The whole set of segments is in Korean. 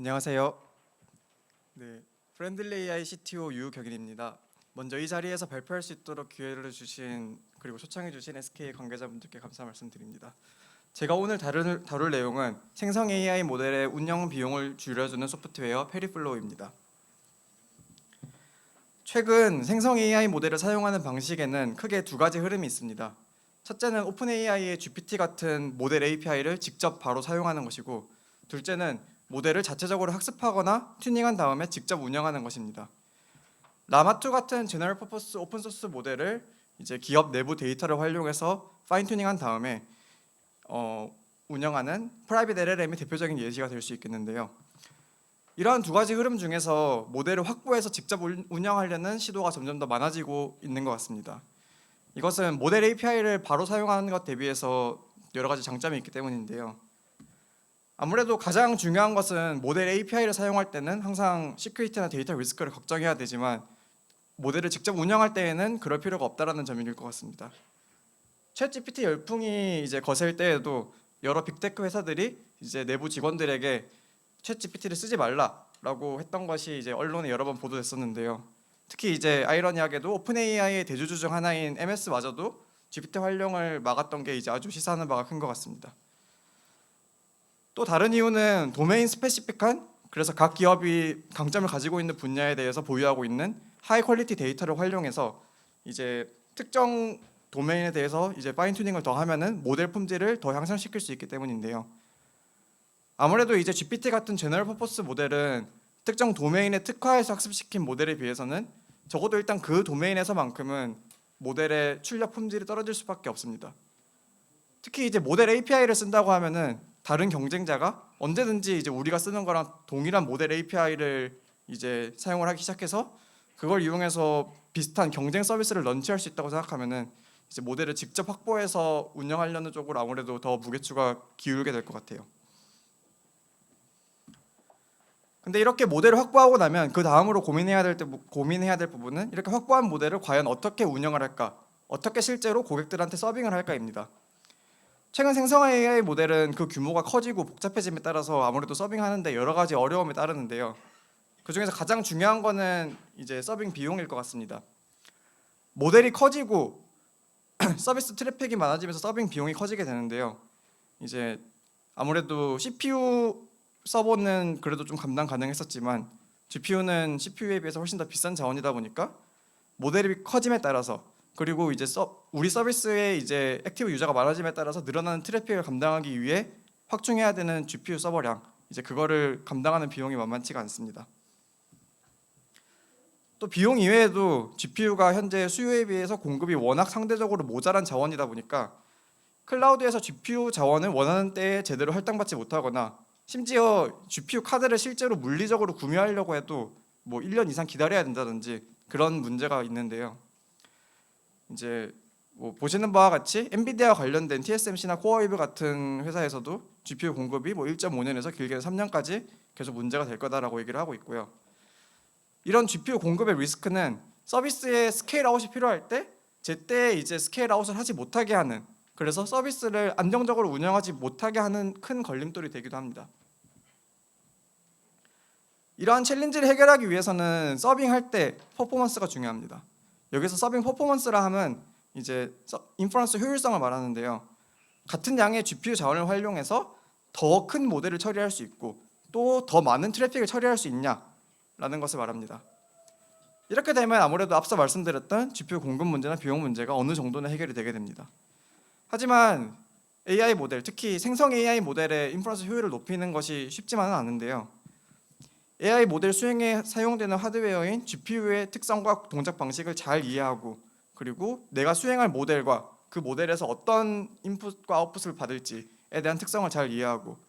안녕하세요. 네, 프렌들리 AI CTO 유경인입니다. 먼저 이 자리에서 발표할 수 있도록 기회를 주신 그리고 초청해 주신 SK 관계자분들께 감사 말씀드립니다. 제가 오늘 다룰 내용은 생성 AI 모델의 운영 비용을 줄여주는 소프트웨어 페리플로우입니다. 최근 생성 AI 모델을 사용하는 방식에는 크게 두 가지 흐름이 있습니다. 첫째는 오픈 AI의 GPT 같은 모델 API를 직접 바로 사용하는 것이고, 둘째는 모델을 자체적으로 학습하거나 튜닝한 다음에 직접 운영하는 것입니다. 라마2 같은 제너럴 퍼포스 오픈 소스 모델을 이제 기업 내부 데이터를 활용해서 파인 튜닝한 다음에 운영하는 프라이빗 LLM이 대표적인 예시가 될 수 있겠는데요. 이러한 두 가지 흐름 중에서 모델을 확보해서 직접 운영하려는 시도가 점점 더 많아지고 있는 것 같습니다. 이것은 모델 API를 바로 사용하는 것 대비해서 여러 가지 장점이 있기 때문인데요. 아무래도 가장 중요한 것은 모델 API를 사용할 때는 항상 시큐리티나 데이터 리스크를 걱정해야 되지만 모델을 직접 운영할 때에는 그럴 필요가 없다라는 점일 것 같습니다. 챗GPT 열풍이 이제 거셀 때에도 여러 빅테크 회사들이 이제 내부 직원들에게 챗GPT를 쓰지 말라라고 했던 것이 이제 언론에 여러 번 보도됐었는데요. 특히 이제 아이러니하게도 오픈 AI의 대주주 중 하나인 MS마저도 GPT 활용을 막았던 게 이제 아주 시사하는 바가 큰 것 같습니다. 또 다른 이유는 도메인 스페시픽한, 그래서 각 기업이 강점을 가지고 있는 분야에 대해서 보유하고 있는 하이 퀄리티 데이터를 활용해서 이제 특정 도메인에 대해서 이제 파인 튜닝을 더 하면은 모델 품질을 더 향상시킬 수 있기 때문인데요. 아무래도 이제 GPT 같은 제너럴 퍼포스 모델은 특정 도메인에 특화해서 학습시킨 모델에 비해서는 적어도 일단 그 도메인에서만큼은 모델의 출력 품질이 떨어질 수밖에 없습니다. 특히 이제 모델 API를 쓴다고 하면은 다른 경쟁자가 언제든지 이제 우리가 쓰는 거랑 동일한 모델 API를 이제 사용을 하기 시작해서 그걸 이용해서 비슷한 경쟁 서비스를 런치할 수 있다고 생각하면은 이제 모델을 직접 확보해서 운영하려는 쪽으로 아무래도 더 무게추가 기울게 될 것 같아요. 근데 이렇게 모델을 확보하고 나면 그 다음으로 고민해야 될 부분은 이렇게 확보한 모델을 과연 어떻게 운영을 할까, 어떻게 실제로 고객들한테 서빙을 할까입니다. 최근 생성 AI 모델은 그 규모가 커지고 복잡해짐에 따라서 아무래도 서빙하는데 여러 가지 어려움이 따르는데요. 그 중에서 가장 중요한 거는 이제 서빙 비용일 것 같습니다. 모델이 커지고 서비스 트래픽이 많아지면서 서빙 비용이 커지게 되는데요. 이제 아무래도 CPU 서버는 그래도 좀 감당 가능했었지만 GPU는 CPU에 비해서 훨씬 더 비싼 자원이다 보니까 모델이 커짐에 따라서, 그리고 이제 우리 서비스에 이제 액티브 유저가 많아짐에 따라서 늘어나는 트래픽을 감당하기 위해 확충해야 되는 GPU 서버량, 이제 그거를 감당하는 비용이 만만치가 않습니다. 또 비용 이외에도 GPU가 현재 수요에 비해서 공급이 워낙 상대적으로 모자란 자원이다 보니까 클라우드에서 GPU 자원을 원하는 때에 제대로 할당받지 못하거나 심지어 GPU 카드를 실제로 물리적으로 구매하려고 해도 뭐 1년 이상 기다려야 된다든지 그런 문제가 있는데요. 이제 뭐 보시는 바와 같이 엔비디아 관련된 TSMC나 코어웨이브 같은 회사에서도 GPU 공급이 뭐 1.5년에서 길게는 3년까지 계속 문제가 될 거다라고 얘기를 하고 있고요. 이런 GPU 공급의 리스크는 서비스의 스케일 아웃이 필요할 때 제때 이제 스케일 아웃을 하지 못하게 하는, 그래서 서비스를 안정적으로 운영하지 못하게 하는 큰 걸림돌이 되기도 합니다. 이러한 챌린지를 해결하기 위해서는 서빙할 때 퍼포먼스가 중요합니다. 여기서 서빙 퍼포먼스라 함은 이제 인퍼런스 효율성을 말하는데요. 같은 양의 GPU 자원을 활용해서 더 큰 모델을 처리할 수 있고 또 더 많은 트래픽을 처리할 수 있냐라는 것을 말합니다. 이렇게 되면 아무래도 앞서 말씀드렸던 GPU 공급 문제나 비용 문제가 어느 정도는 해결이 되게 됩니다. 하지만 AI 모델, 특히 생성 AI 모델의 인퍼런스 효율을 높이는 것이 쉽지만은 않은데요. AI 모델 수행에 사용되는 하드웨어인 GPU의 특성과 동작 방식을 잘 이해하고, 그리고 내가 수행할 모델과 그 모델에서 어떤 인풋과 아웃풋을 받을지에 대한 특성을 잘 이해하고,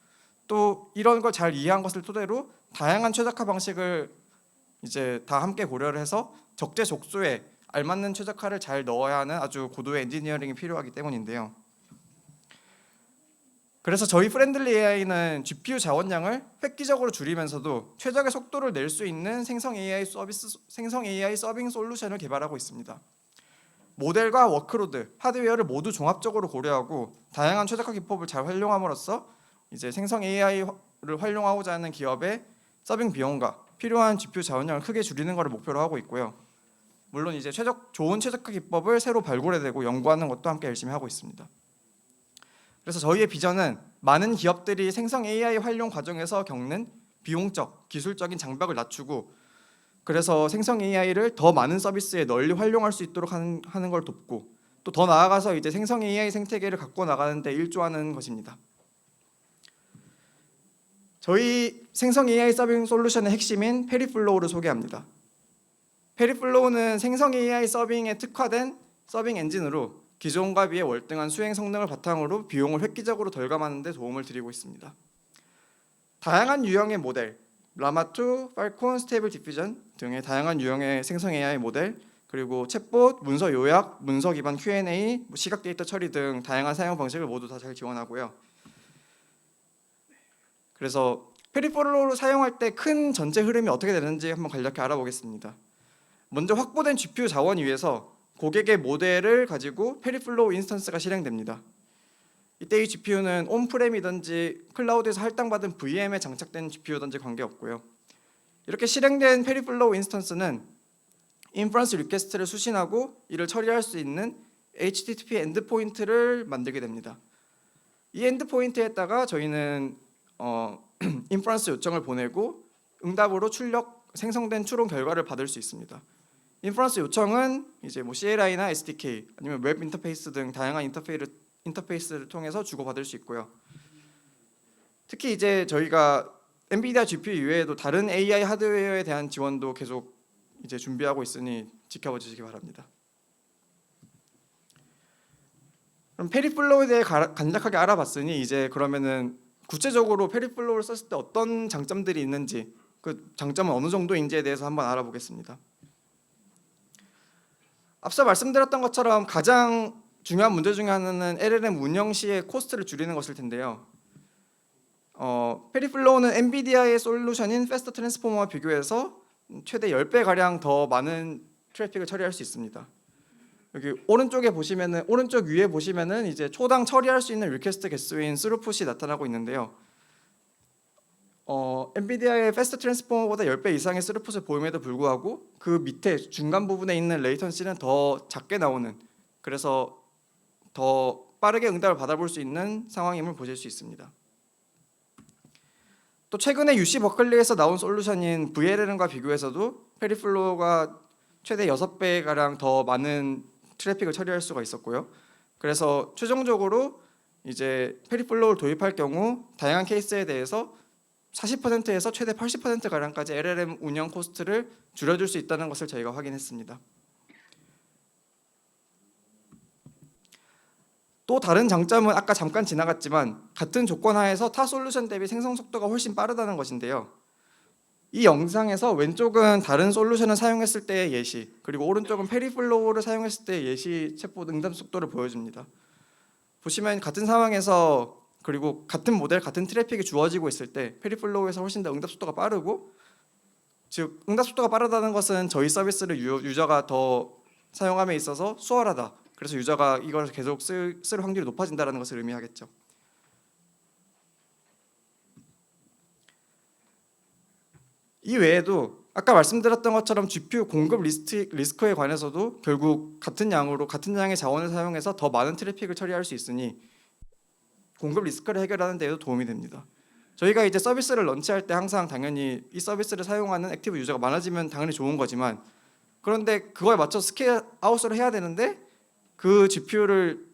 또 이런 걸 잘 이해한 것을 토대로 다양한 최적화 방식을 이제 다 함께 고려를 해서 적재적소에 알맞는 최적화를 잘 넣어야 하는 아주 고도의 엔지니어링이 필요하기 때문인데요. 그래서 저희 프렌들리 AI는 GPU 자원량을 획기적으로 줄이면서도 최적의 속도를 낼 수 있는 생성 AI 서빙 솔루션을 개발하고 있습니다. 모델과 워크로드, 하드웨어를 모두 종합적으로 고려하고 다양한 최적화 기법을 잘 활용함으로써 이제 생성 AI를 활용하고자 하는 기업의 서빙 비용과 필요한 GPU 자원량을 크게 줄이는 것을 목표로 하고 있고요. 물론 이제 좋은 최적화 기법을 새로 발굴해내고 연구하는 것도 함께 열심히 하고 있습니다. 그래서 저희의 비전은 많은 기업들이 생성 AI 활용 과정에서 겪는 비용적, 기술적인 장벽을 낮추고, 그래서 생성 AI를 더 많은 서비스에 널리 활용할 수 있도록 하는 걸 돕고, 또 더 나아가서 이제 생성 AI 생태계를 갖고 나가는 데 일조하는 것입니다. 저희 생성 AI 서빙 솔루션의 핵심인 페리플로우를 소개합니다. 페리플로우는 생성 AI 서빙에 특화된 서빙 엔진으로 기존과 비해 월등한 수행 성능을 바탕으로 비용을 획기적으로 덜감하는 데 도움을 드리고 있습니다. 다양한 유형의 모델, 라마2, 팔콘, 스테이블 디퓨전 등의 다양한 유형의 생성 AI 모델, 그리고 챗봇, 문서 요약, 문서 기반 Q&A, 시각 데이터 처리 등 다양한 사용 방식을 모두 다 잘 지원하고요. 그래서 페리플로우를 사용할 때 큰 전체 흐름이 어떻게 되는지 한번 간략히 알아보겠습니다. 먼저 확보된 GPU 자원을 위해서 고객의 모델을 가지고 페리플로우 인스턴스가 실행됩니다. 이때 이 GPU는 온프렘이든지 클라우드에서 할당받은 VM에 장착된 GPU든지 관계없고요. 이렇게 실행된 페리플로우 인스턴스는 인퍼런스 리퀘스트를 수신하고 이를 처리할 수 있는 HTTP 엔드포인트를 만들게 됩니다. 이 엔드포인트에다가 저희는 인퍼런스 요청을 보내고 응답으로 생성된 추론 결과를 받을 수 있습니다. 인퍼런스 요청은 이제 CLI나 SDK 아니면 웹 인터페이스 등 다양한 인터페이스를 통해서 주고받을 수 있고요. 특히 이제 저희가 엔비디아 GPU 이외에도 다른 AI 하드웨어에 대한 지원도 계속 이제 준비하고 있으니 지켜봐 주시기 바랍니다. 그럼 페리플로우에 대해 간략하게 알아봤으니 이제 그러면은 구체적으로 페리플로우를 썼을 때 어떤 장점들이 있는지, 그 장점은 어느 정도인지에 대해서 한번 알아보겠습니다. 앞서 말씀드렸던 것처럼 가장 중요한 문제 중에 하나는 LLM 운영 시의 코스트를 줄이는 것일 텐데요. 페리플로우는 엔비디아의 솔루션인 패스트 트랜스포머와 비교해서 최대 10배가량 더 많은 트래픽을 처리할 수 있습니다. 여기 오른쪽 위에 보시면은 이제 초당 처리할 수 있는 리퀘스트 개수인 스루풋이 나타나고 있는데요. 엔비디아의 패스트 트랜스포머보다 10배 이상의 스루풋을 보임에도 불구하고 그 밑에 중간 부분에 있는 레이턴시는 더 작게 나오는, 그래서 더 빠르게 응답을 받아볼 수 있는 상황임을 보실 수 있습니다. 또 최근에 UC 버클리에서 나온 솔루션인 VLLM과 비교해서도 페리플로우가 최대 6배가량 더 많은 트래픽을 처리할 수가 있었고요. 그래서 최종적으로 이제 페리플로우를 도입할 경우 다양한 케이스에 대해서 40%에서 최대 80%가량까지 LLM 운영 코스트를 줄여줄 수 있다는 것을 저희가 확인했습니다. 또 다른 장점은 아까 잠깐 지나갔지만 같은 조건 하에서 타 솔루션 대비 생성 속도가 훨씬 빠르다는 것인데요. 이 영상에서 왼쪽은 다른 솔루션을 사용했을 때의 예시, 그리고 오른쪽은 페리플로우를 사용했을 때의 예시 챗봇 응답 속도를 보여줍니다. 보시면 같은 상황에서 그리고 같은 모델, 같은 트래픽이 주어지고 있을 때 페리플로우에서 훨씬 더 응답 속도가 빠르고, 즉 응답 속도가 빠르다는 것은 저희 서비스를 유저가 더 사용함에 있어서 수월하다, 그래서 유저가 이걸 계속 쓸 확률이 높아진다는 것을 의미하겠죠. 이 외에도 아까 말씀드렸던 것처럼 GPU 공급 리스크에 관해서도 결국 같은 양의 자원을 사용해서 더 많은 트래픽을 처리할 수 있으니 공급 리스크를 해결하는 데에도 도움이 됩니다. 저희가 이제 서비스를 런치할 때 항상 당연히 이 서비스를 사용하는 액티브 유저가 많아지면 당연히 좋은 거지만, 그런데 그거에 맞춰 스케일 아웃을 해야 되는데 그 GPU를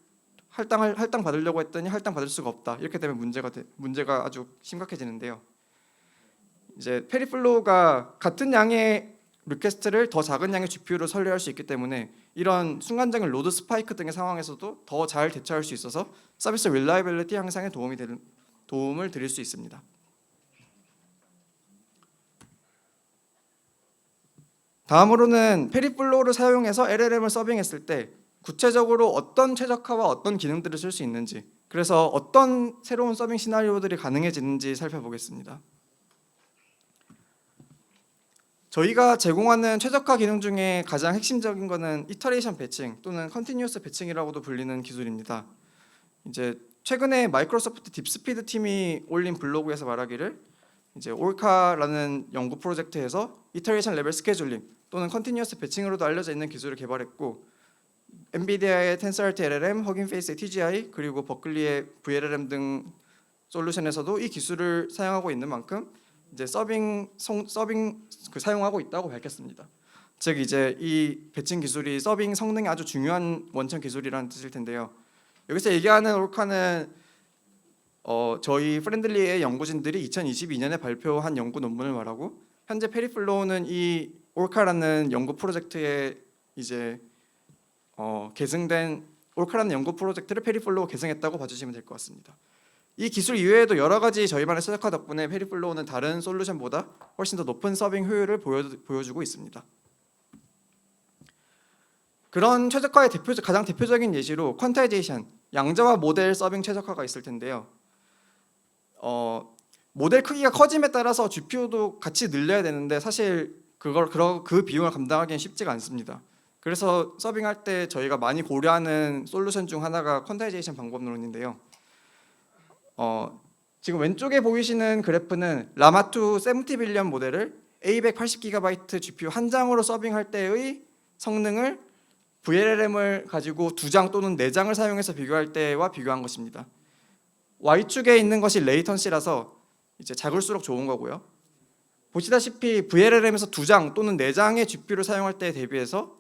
할당 받으려고 했더니 할당 받을 수가 없다. 이렇게 되면 문제가 아주 심각해지는데요. 이제 페리플로우가 같은 양의 리퀘스트를 더 작은 양의 GPU로 처리할 수 있기 때문에 이런 순간적인 로드 스파이크 등의 상황에서도 더 잘 대처할 수 있어서 서비스 릴라이빌리티 향상에 도움을 드릴 수 있습니다. 다음으로는 페리플로우를 사용해서 LLM을 서빙했을 때 구체적으로 어떤 최적화와 어떤 기능들을 쓸 수 있는지, 그래서 어떤 새로운 서빙 시나리오들이 가능해지는지 살펴보겠습니다. 저희가 제공하는 최적화 기능 중에 가장 핵심적인 것은 이터레이션 배칭 또는 컨티뉴어스 배칭이라고도 불리는 기술입니다. 이제 최근에 마이크로소프트 딥스피드 팀이 올린 블로그에서 말하기를 이제 올카라는 연구 프로젝트에서 이터레이션 레벨 스케줄링 또는 컨티뉴어스 배칭으로도 알려져 있는 기술을 개발했고, 엔비디아의 텐서알트 LLM, 허긴페이스의 TGI, 그리고 버클리의 VLLM 등 솔루션에서도 이 기술을 사용하고 있는 만큼 이제 서빙 사용하고 있다고 밝혔습니다. 즉 이제 이 배칭 기술이 서빙 성능에 아주 중요한 원천 기술이라는 뜻일 텐데요. 여기서 얘기하는 올카는 저희 프렌들리의 연구진들이 2022년에 발표한 연구 논문을 말하고, 현재 페리플로우는 이 올카라는 연구 프로젝트에 이제 계승된 올카라는 연구 프로젝트를 페리플로우 계승했다고 봐주시면 될 것 같습니다. 이 기술 이외에도 여러 가지 저희 반의 최적화 덕분에 페리플로우는 다른 솔루션보다 훨씬 더 높은 서빙 효율을 보여주고 있습니다. 그런 최적화의 가장 대표적인 예시로 퀀타이제이션, 양자화 모델 서빙 최적화가 있을 텐데요. 모델 크기가 커짐에 따라서 GPU도 같이 늘려야 되는데 사실 그 비용을 감당하기는 쉽지가 않습니다. 그래서 서빙할 때 저희가 많이 고려하는 솔루션 중 하나가 퀀타이제이션 방법론인데요. 지금 왼쪽에 보이시는 그래프는 라마2 70빌리언 모델을 A180GB GPU 한 장으로 서빙할 때의 성능을 VLLM을 가지고 2장 또는 4장을 사용해서 비교할 때와 비교한 것입니다. Y축에 있는 것이 레이턴시라서 이제 작을수록 좋은 거고요. 보시다시피 VLLM에서 2장 또는 4장의 GPU를 사용할 때에 대비해서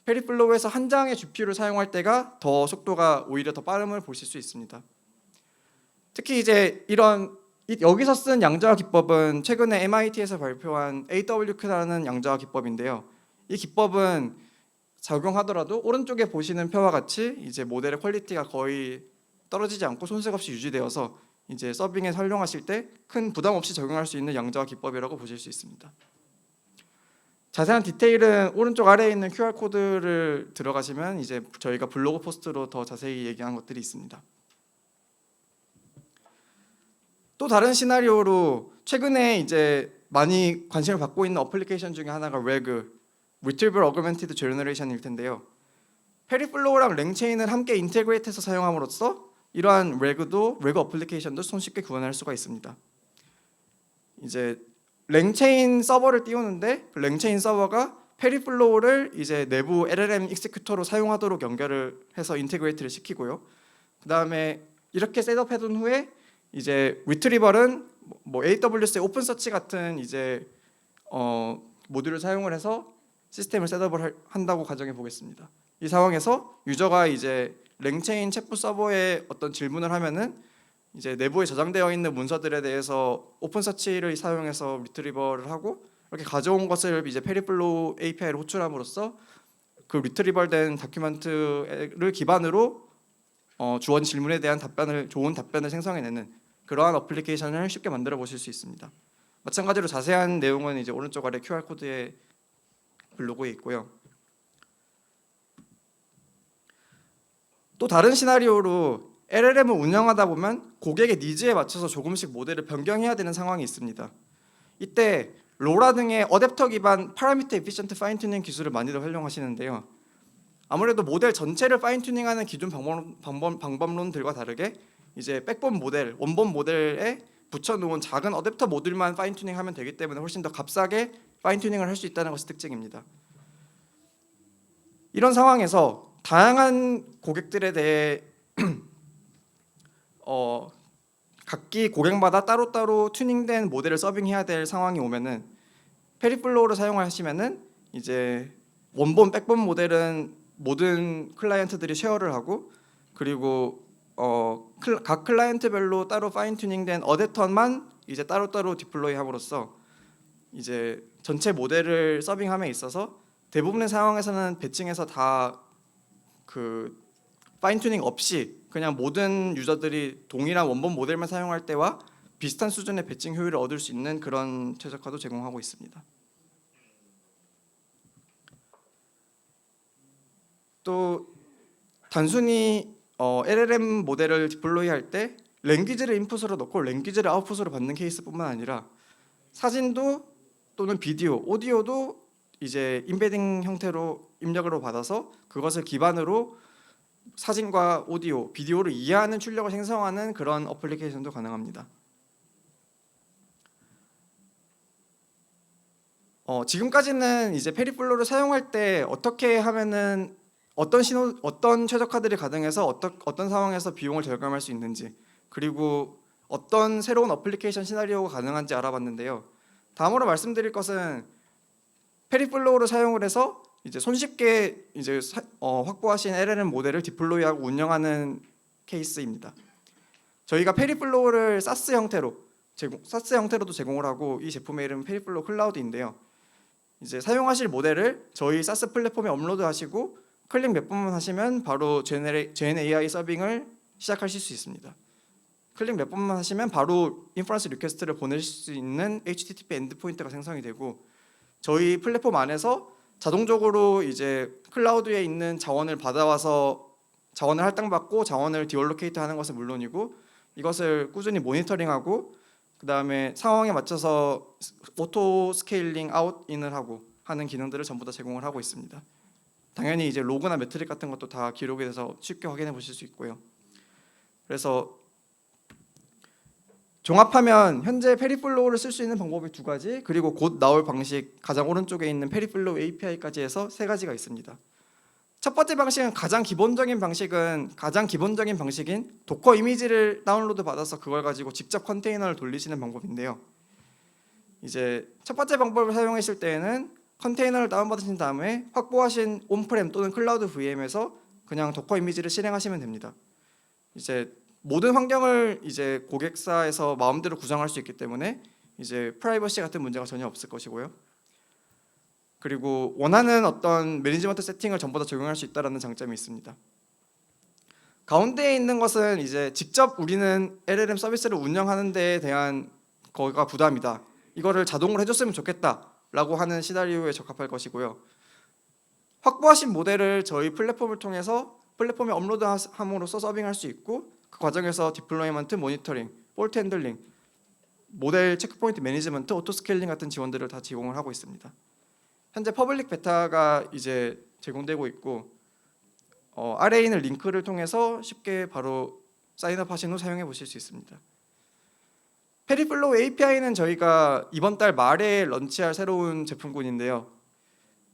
페리플로우에서 한 장의 GPU를 사용할 때가 더 속도가 오히려 더 빠름을 보실 수 있습니다. 특히 이제 여기서 쓴 양자화 기법은 최근에 MIT에서 발표한 AWQ라는 양자화 기법인데요. 이 기법은 적용하더라도 오른쪽에 보시는 표와 같이 이제 모델의 퀄리티가 거의 떨어지지 않고 손색 없이 유지되어서 이제 서빙에 활용하실 때 큰 부담 없이 적용할 수 있는 양자화 기법이라고 보실 수 있습니다. 자세한 디테일은 오른쪽 아래에 있는 QR 코드를 들어가시면 이제 저희가 블로그 포스트로 더 자세히 얘기한 것들이 있습니다. 또 다른 시나리오로 최근에 이제 많이 관심을 받고 있는 어플리케이션 중에 하나가 RAG, Retrieval Augmented Generation일 텐데요. 페리플로우랑 랭체인을 함께 인테그레이트해서 사용함으로써 이러한 RAG 어플리케이션도 손쉽게 구현할 수가 있습니다. 이제 랭체인 서버를 띄우는데 그 랭체인 서버가 페리플로우를 이제 내부 LLM 익스큐터로 사용하도록 연결을 해서 인테그레이트를 시키고요. 그다음에 이렇게 셋업해둔 후에 이제 리트리벌은 뭐 AWS의 오픈서치 같은 이제 모듈을 사용을 해서 시스템을 셋업을 한다고 가정해 보겠습니다. 이 상황에서 유저가 이제 랭체인 챗봇 서버에 어떤 질문을 하면은 이제 내부에 저장되어 있는 문서들에 대해서 오픈서치를 사용해서 리트리버를 하고 이렇게 가져온 것을 이제 페리플로우 API를 호출함으로써 그 리트리벌된 다큐멘트를 기반으로 주어진 질문에 대한 좋은 답변을 생성해내는 그러한 어플리케이션을 쉽게 만들어 보실 수 있습니다. 마찬가지로 자세한 내용은 이제 오른쪽 아래 QR 코드에 블로그에 있고요. 또 다른 시나리오로 LLM을 운영하다 보면 고객의 니즈에 맞춰서 조금씩 모델을 변경해야 되는 상황이 있습니다. 이때 로라 등의 어댑터 기반 파라미터 에피션트 파인튜닝 기술을 많이들 활용하시는데요. 아무래도 모델 전체를 파인튜닝하는 기존 방법론들과 다르게 이제 백본 모델, 원본 모델에 붙여놓은 작은 어댑터 모듈만 파인튜닝하면 되기 때문에 훨씬 더 값싸게 파인튜닝을 할 수 있다는 것이 특징입니다. 이런 상황에서 다양한 고객들에 대해 각기 고객마다 따로따로 튜닝된 모델을 서빙해야 될 상황이 오면은 페리플로우를 사용하시면은 이제 원본 백본 모델은 모든 클라이언트들이 쉐어를 하고, 그리고 각 클라이언트별로 따로 파인 튜닝된 어댑터만 이제 따로따로 디플로이함으로써 이제 전체 모델을 서빙함에 있어서 대부분의 상황에서는 배칭해서 다 그 파인 튜닝 없이 그냥 모든 유저들이 동일한 원본 모델만 사용할 때와 비슷한 수준의 배칭 효율을 얻을 수 있는 그런 최적화도 제공하고 있습니다. 또 단순히 LLM 모델을 디플로이할 때 랭귀지를 인풋으로 넣고 랭귀지를 아웃풋으로 받는 케이스뿐만 아니라 사진도 또는 비디오, 오디오도 이제 임베딩 형태로 입력으로 받아서 그것을 기반으로 사진과 오디오, 비디오를 이해하는 출력을 생성하는 그런 어플리케이션도 가능합니다. 지금까지는 이제 페리플로우를 사용할 때 어떻게 하면은 어떤 최적화들이 가능해서 어떤 상황에서 비용을 절감할 수 있는지, 그리고 어떤 새로운 어플리케이션 시나리오가 가능한지 알아봤는데요. 다음으로 말씀드릴 것은 페리플로우를 사용을 해서 이제 손쉽게 이제 확보하신 LLM 모델을 디플로이하고 운영하는 케이스입니다. 저희가 페리플로우를 사스 형태로도 제공을 하고, 이 제품의 이름은 페리플로우 클라우드인데요. 이제 사용하실 모델을 저희 사스 플랫폼에 업로드하시고 클릭 몇 번만 하시면 바로 Gen AI 서빙을 시작하실 수 있습니다. 클릭 몇 번만 하시면 바로 인퍼런스 리퀘스트를 보낼 수 있는 HTTP 엔드포인트가 생성이 되고, 저희 플랫폼 안에서 자동적으로 이제 클라우드에 있는 자원을 받아와서 자원을 할당받고 자원을 디올로케이트 하는 것은 물론이고, 이것을 꾸준히 모니터링하고 그 다음에 상황에 맞춰서 오토 스케일링 아웃 인을 하고 하는 기능들을 전부 다 제공을 하고 있습니다. 당연히 이제 로그나 매트릭 같은 것도 다 기록이 돼서 쉽게 확인해 보실 수 있고요. 그래서 종합하면 현재 페리플로우를 쓸 수 있는 방법이 두 가지, 그리고 곧 나올 방식 가장 오른쪽에 있는 페리플로우 API까지 해서 세 가지가 있습니다. 첫 번째 방식은 가장 기본적인 방식인 도커 이미지를 다운로드 받아서 그걸 가지고 직접 컨테이너를 돌리시는 방법인데요. 이제 첫 번째 방법을 사용하실 때에는 컨테이너를 다운받으신 다음에 확보하신 온프렘 또는 클라우드 VM에서 그냥 도커 이미지를 실행하시면 됩니다. 이제 모든 환경을 이제 고객사에서 마음대로 구성할 수 있기 때문에 이제 프라이버시 같은 문제가 전혀 없을 것이고요. 그리고 원하는 어떤 매니지먼트 세팅을 전부 다 적용할 수 있다는 장점이 있습니다. 가운데에 있는 것은 이제 직접 우리는 LLM 서비스를 운영하는 데에 대한 거가 부담이다, 이거를 자동으로 해줬으면 좋겠다라고 하는 시나리오에 적합할 것이고요. 확보하신 모델을 저희 플랫폼을 통해서 플랫폼에 업로드함으로써 서빙할 수 있고, 그 과정에서 디플로이먼트, 모니터링, 폴트 핸들링, 모델 체크포인트 매니지먼트, 오토 스케일링 같은 지원들을 다 제공을 하고 있습니다. 현재 퍼블릭 베타가 이제 제공되고 있고, 아래에 있는 링크를 통해서 쉽게 바로 사인업하신 후 사용해 보실 수 있습니다. 페리플로우 API는 저희가 이번 달 말에 런치할 새로운 제품군인데요.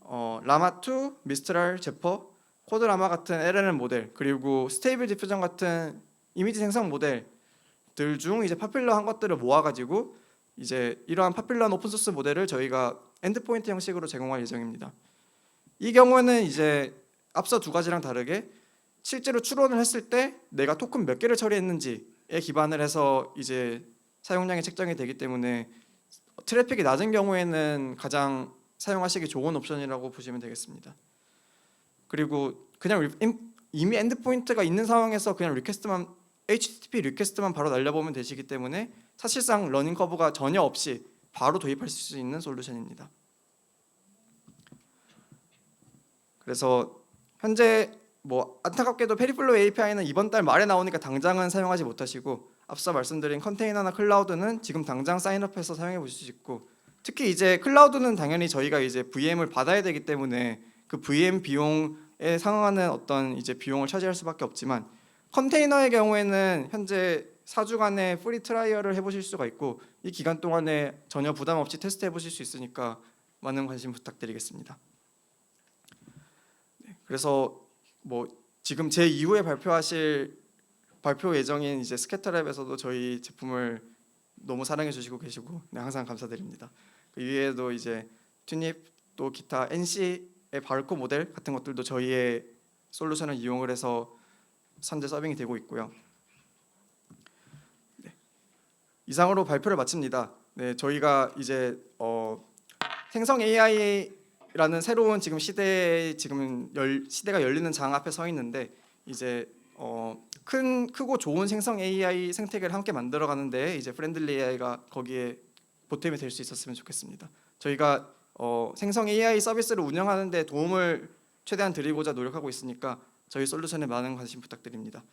라마2, 미스트랄, 제퍼, 코드라마 같은 LLM 모델, 그리고 스테이블 디퓨전 같은 이미지 생성 모델들 중 이제 파퓰러한 것들을 모아가지고 이제 이러한 파퓰러한 오픈소스 모델을 저희가 엔드포인트 형식으로 제공할 예정입니다. 이 경우에는 이제 앞서 두 가지랑 다르게 실제로 추론을 했을 때 내가 토큰 몇 개를 처리했는지에 기반을 해서 이제 사용량이 책정이 되기 때문에 트래픽이 낮은 경우에는 가장 사용하시기 좋은 옵션이라고 보시면 되겠습니다. 그리고 그냥 이미 엔드포인트가 있는 상황에서 그냥 HTTP 리퀘스트만 바로 날려보면 되시기 때문에 사실상 러닝 커브가 전혀 없이 바로 도입할 수 있는 솔루션입니다. 그래서 현재 안타깝게도 페리플로우 API는 이번 달 말에 나오니까 당장은 사용하지 못하시고, 앞서 말씀드린 컨테이너나 클라우드는 지금 당장 사인업해서 사용해 보실 수 있고, 특히 이제 클라우드는 당연히 저희가 이제 VM을 받아야 되기 때문에 그 VM 비용에 상응하는 어떤 이제 비용을 차지할 수밖에 없지만, 컨테이너의 경우에는 현재 4주간의 프리 트라이얼을 해보실 수가 있고, 이 기간 동안에 전혀 부담 없이 테스트 해보실 수 있으니까 많은 관심 부탁드리겠습니다. 그래서 지금 제 이후에 발표 예정인 이제 스캐터랩에서도 저희 제품을 너무 사랑해 주시고 계시고 항상 감사드립니다. 그 이외에도 이제 튜닙 또 기타 NC의 바르코 모델 같은 것들도 저희의 솔루션을 이용을 해서 현재 서빙이 되고 있고요. 네. 이상으로 발표를 마칩니다. 네, 저희가 이제 생성 AI라는 새로운 지금 시대가 열리는 장 앞에 서 있는데, 이제 크고 좋은 생성 AI 생태계를 함께 만들어가는데 이제 프렌들리 AI가 거기에 보탬이 될 수 있었으면 좋겠습니다. 저희가 생성 AI 서비스를 운영하는데 도움을 최대한 드리고자 노력하고 있으니까 저희 솔루션에 많은 관심 부탁드립니다.